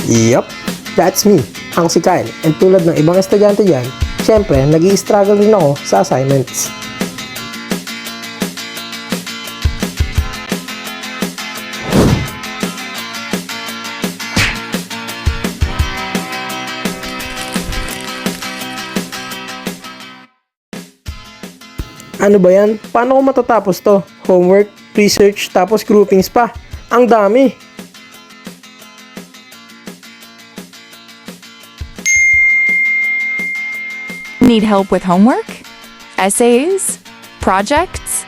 Yup, that's me, ang si Kyle. And tulad ng ibang estudyante dyan, syempre, nag-i-struggle rin ako sa assignments. Ano ba yan? Paano ko matatapos to? Homework, research, tapos groupings pa. Ang dami! Need help with homework? Essays? Projects?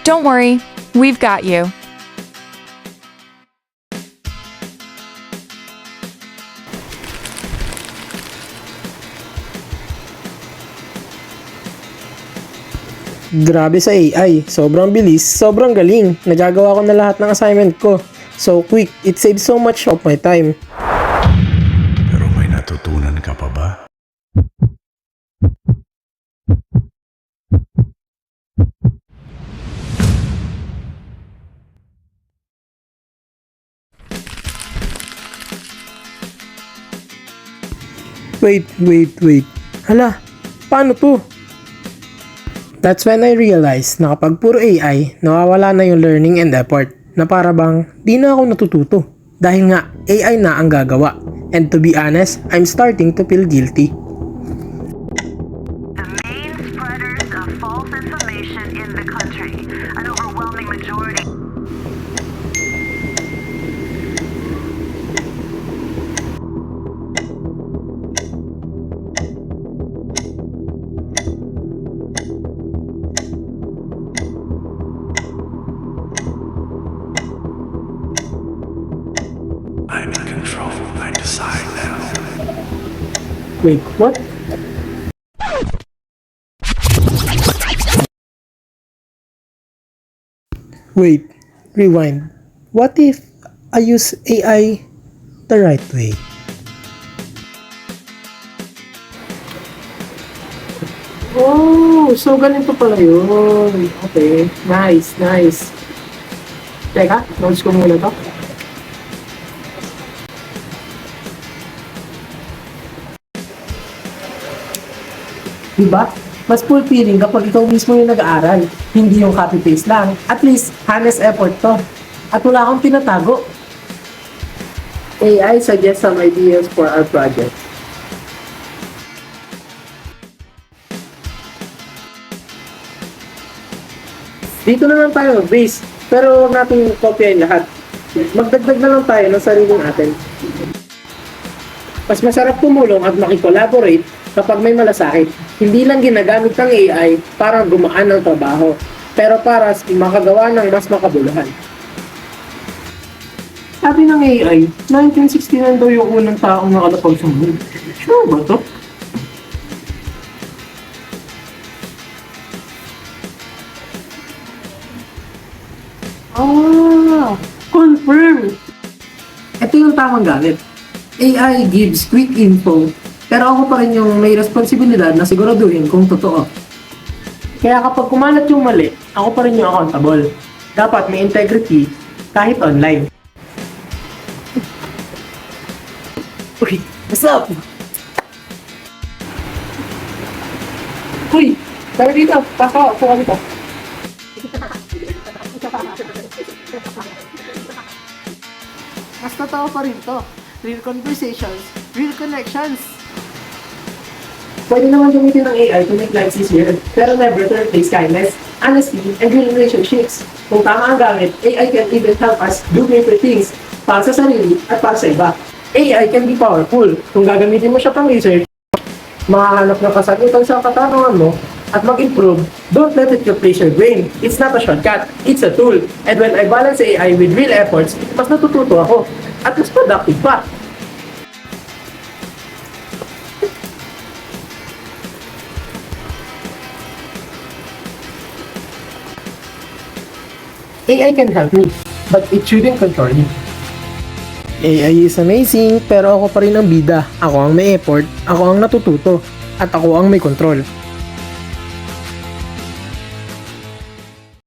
Don't worry, we've got you. Grabe sa AI, sobrang bilis, sobrang galing. Nagagawa ko na lahat ng assignment ko. So quick, it saves so much of my time. Pero may natutunan ka pa ba? Wait. Hala, paano to? That's when I realized na kapag puro AI, nawawala na yung learning and effort. Na para bang, di na ako natututo. Dahil nga, AI na ang gagawa. And to be honest, I'm starting to feel guilty. The main spreaders of false information in the country, an overwhelming majority. I'm in control. I decide now. Wait, what? Wait, rewind. What if I use AI the right way? Oh, so ganito pala yun. Okay, nice. Teka, notes ko muna to. Diba? Mas fulfilling kapag ikaw mismo yung nag-aaral, hindi yung copy-paste lang. At least, honest effort to. At wala akong tinatago. AI suggests some ideas for our project. Dito na lang tayo mag-base, pero huwag natin kopyahin lahat. Magdagdag na lang tayo ng sarili natin. Mas masarap tumulong at makikollaborate kapag may malasakit. Hindi lang ginagamit ng AI para gumaan ang trabaho, pero para makagawa ng mas makabuluhan. Sabi ng AI, 1969 daw yung unang taong nakalapag sa mundo. Sure ba to? Confirm! Ito yung tamang gamit. AI gives quick info, pero ako pa rin yung may responsibilidad na siguraduhin kung totoo. Kaya kapag kumalat yung mali, ako pa rin yung accountable. Dapat may integrity kahit online. Uy, what's up? Uy, tara dito, upo ka dito. Mas totoo pa rin to. Real conversations, real connections. Pwede naman gamitin ng AI to make life easier, pero never to replace kindness, honesty, and real relationships. Kung tama ang gamit, AI can even help us do greater things para sa sarili at para sa iba. AI can be powerful. Kung gagamitin mo siya pang research, makahanap ng kasagutan sa katanungan mo, at mag-improve, don't let it replace your brain. It's not a shortcut, it's a tool. And when I balance AI with real efforts, mas natututo ako. At mas productive pa. AI can help me, but it shouldn't control me. AI is amazing, pero ako pa rin ang bida. Ako ang may effort, ako ang natututo, at ako ang may control.